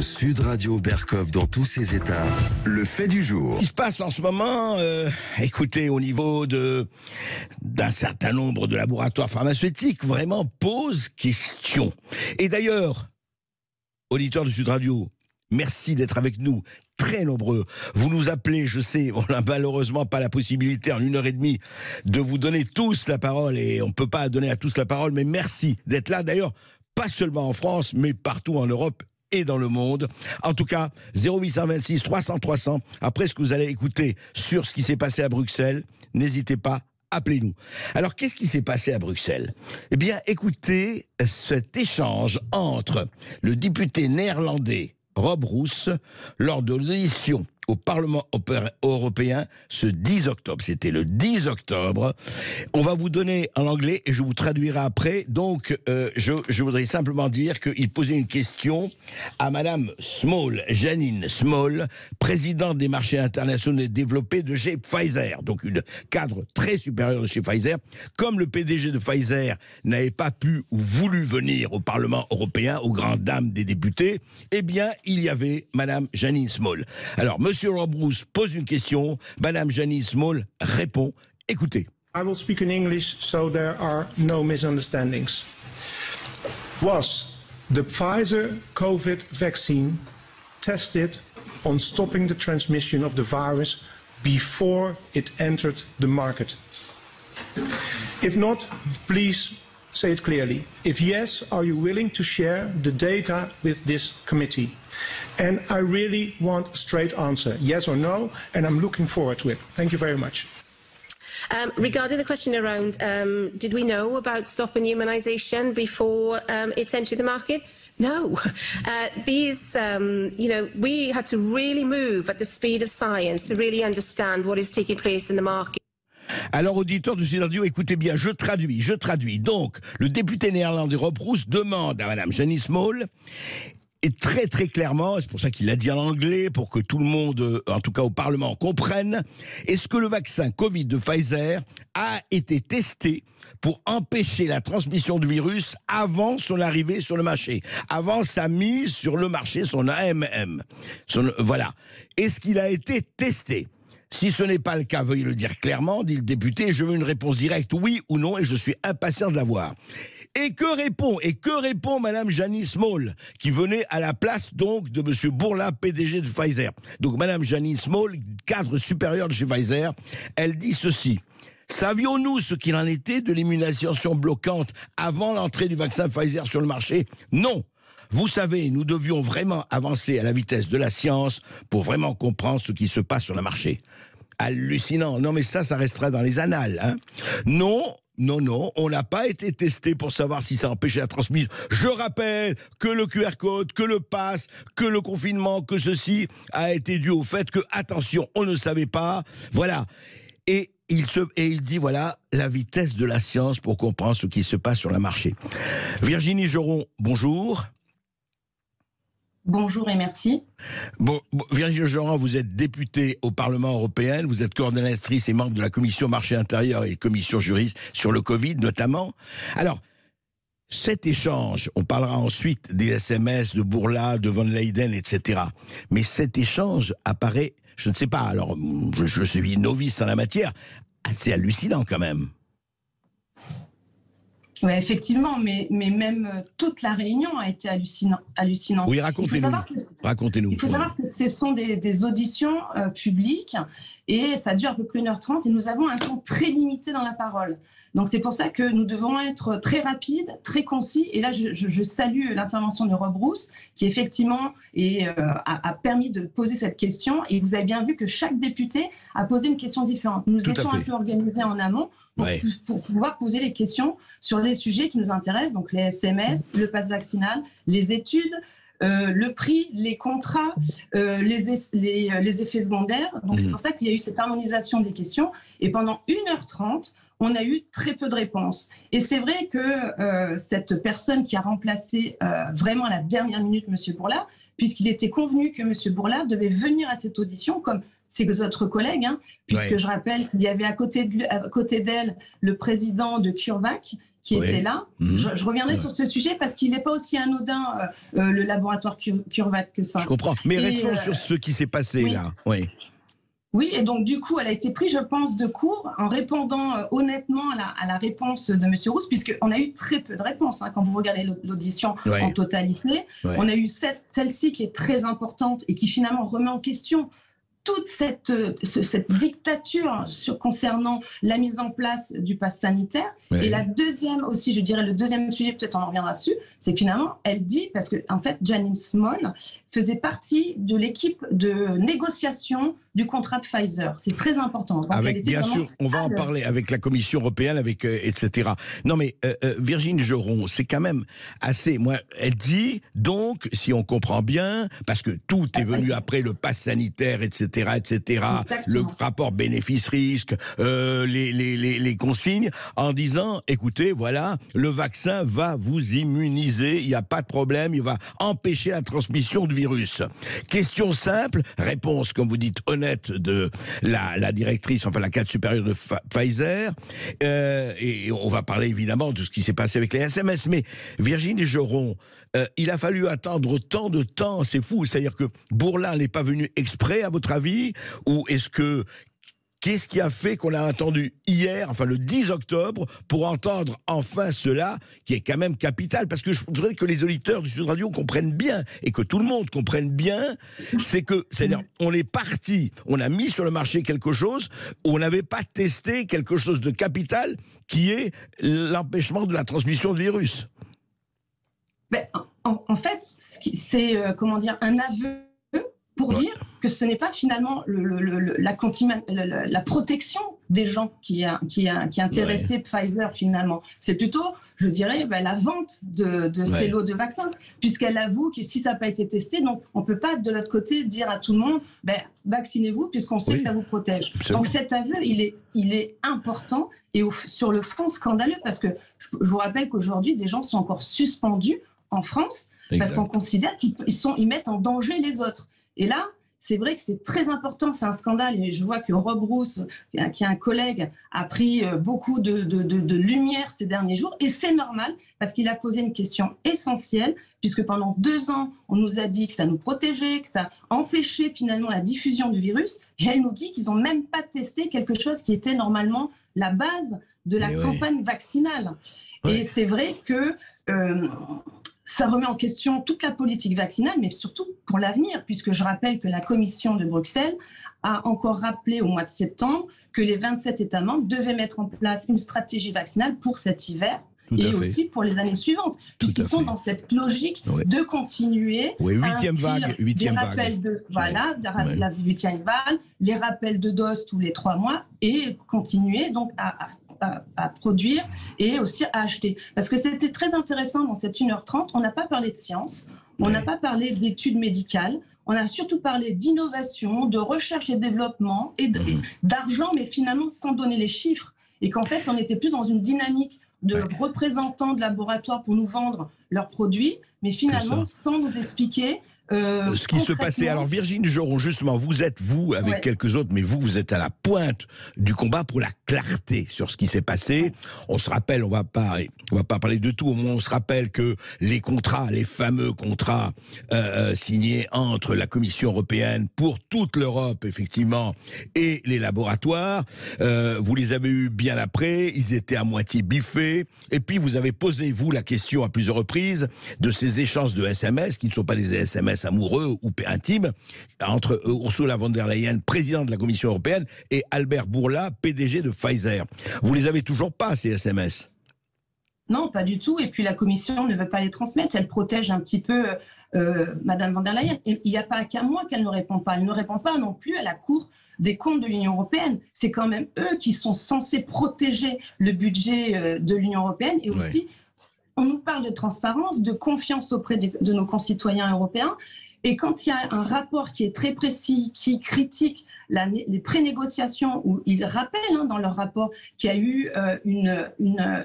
Sud Radio Berkov dans tous ses états. Le fait du jour. Ce qui se passe en ce moment, écoutez, au niveau d'un certain nombre de laboratoires pharmaceutiques, vraiment pose question. Et d'ailleurs, auditeurs de Sud Radio, merci d'être avec nous, très nombreux. Vous nous appelez, je sais, on n'a malheureusement pas la possibilité en 1h30 de vous donner tous la parole, et on ne peut pas donner à tous la parole, mais merci d'être là. D'ailleurs, pas seulement en France, mais partout en Europe et dans le monde. En tout cas, 0826 300 300, après ce que vous allez écouter sur ce qui s'est passé à Bruxelles, n'hésitez pas, appelez-nous. Alors, qu'est-ce qui s'est passé à Bruxelles? Eh bien, écoutez cet échange entre le député néerlandais Rob Roos lors de l'audition au Parlement européen ce 10 octobre. C'était le 10 octobre. On va vous donner en anglais et je vous traduirai après. Donc, je voudrais simplement dire qu'il posait une question à Madame Small, Janine Small, présidente des marchés internationaux développés de chez Pfizer. Donc, une cadre très supérieure de chez Pfizer. Comme le PDG de Pfizer n'avait pas pu ou voulu venir au Parlement européen, aux grandes dames des députés, eh bien, il y avait Madame Janine Small. Alors, Monsieur Rob Roos pose une question, Madame Janine Small répond. Écoutez. I will speak in English so there are no misunderstandings. Was the Pfizer COVID vaccine tested on stopping the transmission of the virus before it entered the market? If not, please say it clearly. If yes, are you willing to share the data with this committee? And I really want a straight answer, yes or no, and I'm looking forward to it. Thank you very much. Regarding the question around, did we know about stopping immunisation before it's entered the market? No. We had to really move at the speed of science to really understand what is taking place in the market. Alors, auditeurs de Sud Radio, écoutez bien, je traduis. Donc, le député néerlandais Rob Roos demande à Madame Janine Small, et très très clairement, c'est pour ça qu'il l'a dit en anglais, pour que tout le monde, en tout cas au Parlement, comprenne, est-ce que le vaccin Covid de Pfizer a été testé pour empêcher la transmission du virus avant son arrivée sur le marché, avant sa mise sur le marché, son AMM. Voilà. Est-ce qu'il a été testé ? Si ce n'est pas le cas, veuillez le dire clairement, dit le député, je veux une réponse directe, oui ou non, et je suis impatient de l'avoir. Et que répond Madame Janine Small, qui venait à la place donc de Monsieur Bourla, PDG de Pfizer. Donc Madame Janine Small, cadre supérieur de chez Pfizer, elle dit ceci. Savions-nous ce qu'il en était de l'immunisation bloquante avant l'entrée du vaccin Pfizer sur le marché? Non. Vous savez, nous devions vraiment avancer à la vitesse de la science pour vraiment comprendre ce qui se passe sur le marché. Hallucinant. Non, mais ça restera dans les annales. Hein. Non, on n'a pas été testé pour savoir si ça empêchait la transmission. Je rappelle que le QR code, que le pass, que le confinement, que ceci a été dû au fait que, attention, on ne savait pas. Voilà. Et il dit, voilà, la vitesse de la science pour comprendre ce qui se passe sur le marché. Virginie Geron, bonjour. Bonjour et merci. Virginie Geron, vous êtes députée au Parlement européen, vous êtes coordonnatrice et membre de la commission marché intérieur et commission juriste sur le Covid notamment. Alors, cet échange, on parlera ensuite des SMS de Bourla, de Von Leyden, etc. Mais cet échange apparaît, je ne sais pas, alors je suis novice en la matière, assez hallucinant quand même. Oui, effectivement, mais même toute la réunion a été hallucinante. Oui, racontez-nous. Il faut savoir que ce sont des auditions publiques et ça dure à peu près 1h30 et nous avons un temps très limité dans la parole. Donc c'est pour ça que nous devons être très rapides, très concis. Et là, je salue l'intervention de Rob Roos qui effectivement a permis de poser cette question. Et vous avez bien vu que chaque député a posé une question différente. Nous étions un peu organisés en amont pour pouvoir poser les questions sur les sujets qui nous intéressent, donc les SMS, le pass vaccinal, les études, le prix, les contrats, les effets secondaires. Donc c'est pour ça qu'il y a eu cette harmonisation des questions. Et pendant 1h30, on a eu très peu de réponses. Et c'est vrai que cette personne qui a remplacé vraiment à la dernière minute M. Bourla, puisqu'il était convenu que M. Bourla devait venir à cette audition comme ses autres collègues, puisque je rappelle qu'il y avait à côté d'elle le président de CureVac qui Oui. était là. Je reviendrai sur ce sujet parce qu'il n'est pas aussi anodin, le laboratoire CureVac, que ça. Je comprends. Mais Et, restons sur ce qui s'est passé oui. là. Oui. Oui, et donc du coup, elle a été prise, je pense, de court en répondant honnêtement à la réponse de M. Rousse, puisqu'on a eu très peu de réponses quand vous regardez l'audition Ouais. en totalité. Ouais. On a eu celle-ci qui est très importante et qui finalement remet en question toute cette dictature concernant la mise en place du pass sanitaire. Ouais. Et la deuxième aussi, je dirais, le deuxième sujet, peut-être on en reviendra dessus, c'est que finalement, elle dit, parce que en fait, Janice Small faisait partie de l'équipe de négociation du contrat de Pfizer. C'est très important. Donc, elle Avec, était bien vraiment sûr, on va en stable. parler avec la Commission européenne, avec etc. Non mais Virginie Geron, c'est quand même assez. Moi, elle dit donc, si on comprend bien, parce que tout est venu après le pass sanitaire, etc., etc. Le rapport bénéfice-risque, les consignes, en disant, écoutez, voilà, le vaccin va vous immuniser, il n'y a pas de problème, il va empêcher la transmission du virus. Question simple, réponse, comme vous dites, honnête de la directrice, enfin la cadre supérieure de Pfizer, et on va parler évidemment de ce qui s'est passé avec les SMS, mais Virginie Geron, il a fallu attendre tant de temps, c'est fou, c'est-à-dire que Bourla n'est pas venu exprès, à votre avis, ou est-ce que qu'est-ce qui a fait qu'on a attendu hier, enfin le 10 octobre, pour entendre enfin cela, qui est quand même capital? Parce que je voudrais que les auditeurs du Sud Radio comprennent bien, et que tout le monde comprenne bien, c'est-à-dire, on est parti, on a mis sur le marché quelque chose, où on n'avait pas testé quelque chose de capital, qui est l'empêchement de la transmission du virus. Ben, en fait, c'est comment dire, un aveu pour dire que ce n'est pas finalement la protection des gens qui a intéressé Pfizer finalement. C'est plutôt, je dirais, la vente de ces lots de vaccins, puisqu'elle avoue que si ça n'a pas été testé, donc on ne peut pas de l'autre côté dire à tout le monde, vaccinez-vous puisqu'on sait que ça vous protège. Absolument. Donc cet aveu, il est important et sur le fond scandaleux, parce que je vous rappelle qu'aujourd'hui, des gens sont encore suspendus en France parce qu'on considère qu'ils mettent en danger les autres. Et là, c'est vrai que c'est très important, c'est un scandale. Et je vois que Rob Rousse, qui est un collègue, a pris beaucoup de lumière ces derniers jours. Et c'est normal, parce qu'il a posé une question essentielle, puisque pendant 2 ans, on nous a dit que ça nous protégeait, que ça empêchait finalement la diffusion du virus. Et elle nous dit qu'ils n'ont même pas testé quelque chose qui était normalement la base de la campagne vaccinale. Et c'est vrai que ça remet en question toute la politique vaccinale, mais surtout pour l'avenir, puisque je rappelle que la Commission de Bruxelles a encore rappelé au mois de septembre que les 27 États membres devaient mettre en place une stratégie vaccinale pour cet hiver et aussi pour les années suivantes, puisqu'ils sont dans cette logique de continuer à inscrire des rappels de la 8e vague, les rappels de doses tous les 3 mois et continuer donc à produire et aussi à acheter. Parce que c'était très intéressant dans cette 1h30, on n'a pas parlé de science, on n'a pas parlé d'études médicales, on a surtout parlé d'innovation, de recherche et développement et d'argent, mais finalement sans donner les chiffres. Et qu'en fait, on était plus dans une dynamique de représentants de laboratoires pour nous vendre leurs produits, mais finalement sans nous expliquer ce qui se passait. Alors Virginie Geron, justement, vous êtes, avec quelques autres, mais vous êtes à la pointe du combat pour la clarté sur ce qui s'est passé. On se rappelle, on va pas parler de tout, au moins on se rappelle que les contrats, les fameux contrats signés entre la Commission européenne pour toute l'Europe, effectivement, et les laboratoires, vous les avez eus bien après, ils étaient à moitié biffés, et puis vous avez posé, vous, la question à plusieurs reprises de ces échanges de SMS, qui ne sont pas des SMS amoureux ou intimes, entre Ursula von der Leyen, présidente de la Commission européenne, et Albert Bourla, PDG de Pfizer. Vous les avez toujours pas, ces SMS? Non, pas du tout. Et puis la Commission ne veut pas les transmettre. Elle protège un petit peu Madame von der Leyen. Et il n'y a pas qu'à moi qu'elle ne répond pas. Elle ne répond pas non plus à la Cour des comptes de l'Union européenne. C'est quand même eux qui sont censés protéger le budget de l'Union européenne. Et aussi, on nous parle de transparence, de confiance auprès de nos concitoyens européens. Et quand il y a un rapport qui est très précis, qui critique les prénégociations, où ils rappellent dans leur rapport qu'il y a eu une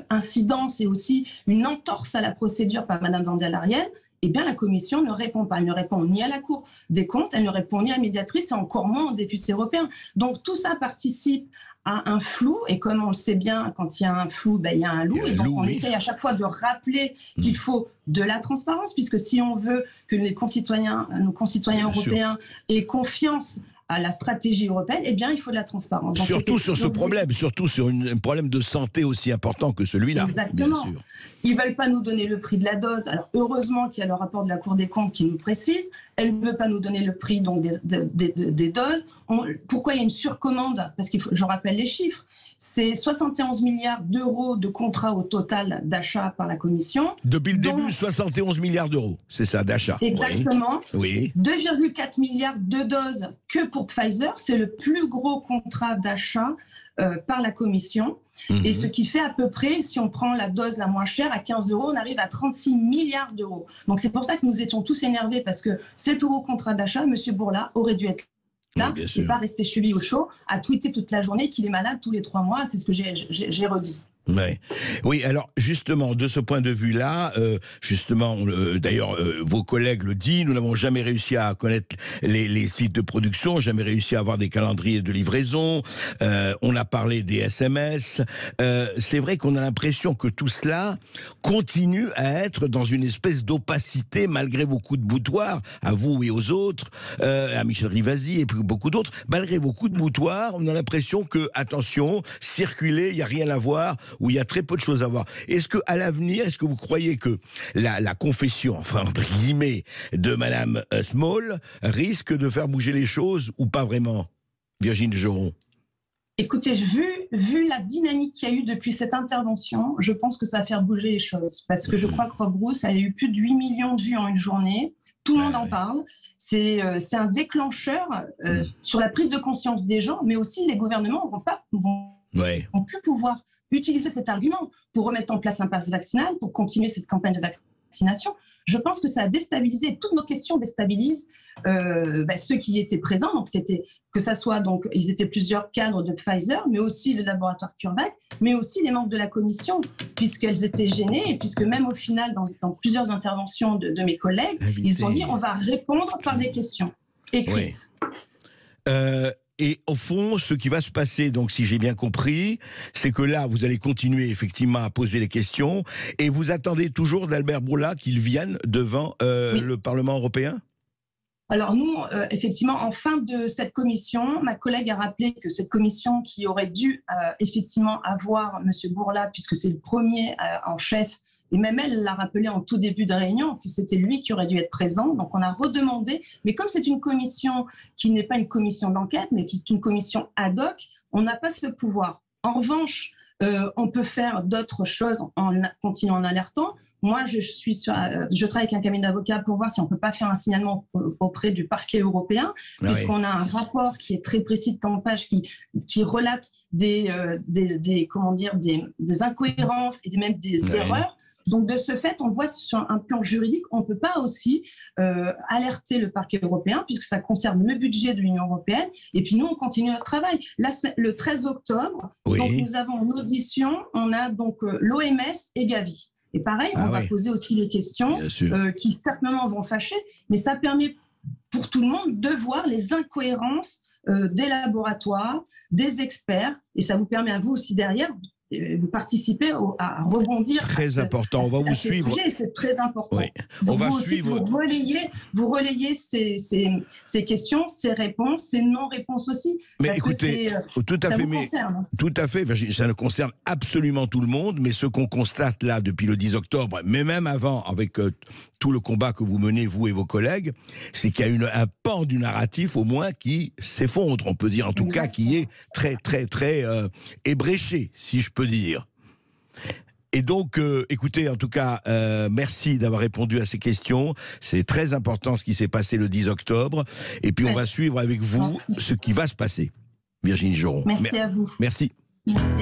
incidence et aussi une entorse à la procédure par Mme von der Leyen, eh bien la Commission ne répond pas. Elle ne répond ni à la Cour des comptes, elle ne répond ni à la médiatrice, et encore moins aux députés européens. Donc tout ça participe à un flou, et comme on le sait bien, quand il y a un flou, ben, il y a un loup, et donc on essaye à chaque fois de rappeler qu'il faut de la transparence, puisque si on veut que nos concitoyens européens aient confiance à la stratégie européenne, eh bien, il faut de la transparence. Donc, surtout sur ce problème, surtout sur un problème de santé aussi important que celui-là. Exactement. Bien sûr. Ils ne veulent pas nous donner le prix de la dose. Alors, heureusement qu'il y a le rapport de la Cour des comptes qui nous précise. Elle ne veut pas nous donner le prix donc, des doses. Pourquoi il y a une surcommande? Parce que je rappelle les chiffres. C'est 71 milliards d'euros de contrats au total d'achat par la Commission. Depuis le début, 71 milliards d'euros, c'est ça, d'achat. Exactement. Oui. 2,4 milliards de doses que pour Pfizer. C'est le plus gros contrat d'achat par la Commission. Et ce qui fait à peu près, si on prend la dose la moins chère à 15 euros, on arrive à 36 milliards d'euros. Donc c'est pour ça que nous étions tous énervés, parce que c'est le plus gros contrat d'achat. M. Bourla aurait dû être là, et pas rester chez lui au chaud, à tweeter toute la journée qu'il est malade tous les 3 mois. C'est ce que j'ai redit. Ouais. Oui, alors justement, de ce point de vue-là, d'ailleurs, vos collègues le disent, nous n'avons jamais réussi à connaître les sites de production, jamais réussi à avoir des calendriers de livraison, on a parlé des SMS, c'est vrai qu'on a l'impression que tout cela continue à être dans une espèce d'opacité, malgré vos coups de boutoir, à vous et aux autres, à Michel Rivasi et puis beaucoup d'autres, malgré vos coups de boutoir, on a l'impression que, attention, circuler, il n'y a rien à voir, où il y a très peu de choses à voir. Est-ce qu'à l'avenir, est-ce que vous croyez que la confession, enfin entre guillemets, de Madame Small risque de faire bouger les choses ou pas vraiment, Virginie Geron? Écoutez, vu la dynamique qu'il y a eu depuis cette intervention, je pense que ça va faire bouger les choses. Parce que je crois que Rob Roos a eu plus de 8 millions de vues en une journée. Tout le monde en parle. C'est un déclencheur sur la prise de conscience des gens, mais aussi les gouvernements vont plus pouvoir utiliser cet argument pour remettre en place un pass vaccinal, pour continuer cette campagne de vaccination. Je pense que ça a déstabilisé, toutes nos questions déstabilisent ceux qui étaient présents. Donc c'était que ça soit, donc ils étaient plusieurs cadres de Pfizer, mais aussi le laboratoire CureVac, mais aussi les membres de la commission, puisqu'elles étaient gênées, et puisque même au final, dans plusieurs interventions de mes collègues, ils ont dit on va répondre par des questions écrites. Oui. Et au fond, ce qui va se passer, donc si j'ai bien compris, c'est que là, vous allez continuer effectivement à poser les questions, et vous attendez toujours d'Albert Bourla qu'il vienne devant le Parlement européen ? Alors nous, effectivement, en fin de cette commission, ma collègue a rappelé que cette commission qui aurait dû effectivement avoir M. Bourla, puisque c'est le premier en chef, et même elle l'a rappelé en tout début de réunion, que c'était lui qui aurait dû être présent. Donc on a redemandé, mais comme c'est une commission qui n'est pas une commission d'enquête, mais qui est une commission ad hoc, on n'a pas ce pouvoir. En revanche, on peut faire d'autres choses en continuant en alertant. Moi, je travaille avec un cabinet d'avocats pour voir si on ne peut pas faire un signalement auprès du parquet européen, puisqu'on a un rapport qui est très précis de 30 pages qui relate des incohérences et même des erreurs. Donc, de ce fait, on voit sur un plan juridique, on ne peut pas aussi alerter le parquet européen, puisque ça concerne le budget de l'Union européenne. Et puis, nous, on continue notre travail. Le 13 octobre, donc, nous avons une audition, on a donc l'OMS et Gavi. Et pareil, on va poser aussi les questions qui certainement vont fâcher, mais ça permet pour tout le monde de voir les incohérences des laboratoires, des experts, et ça vous permet à vous aussi derrière de participer à rebondir. Très important, on va vous suivre. C'est très important. Oui. Donc vous aussi, vous relayez ces questions, ces réponses, ces non-réponses aussi. Mais parce écoutez, que tout à fait, Virginie, ça ne concerne absolument tout le monde, mais ce qu'on constate là depuis le 10 octobre, mais même avant, avec tout le combat que vous menez, vous et vos collègues, c'est qu'il y a un pan du narratif, au moins, qui s'effondre, on peut dire, en tout cas, qui est très, très, très ébréché, si je peux dire. Et donc, écoutez, en tout cas, merci d'avoir répondu à ces questions. C'est très important ce qui s'est passé le 10 octobre. Et puis, on va suivre avec vous ce qui va se passer. Virginie Geron. Merci à vous. Merci. Merci.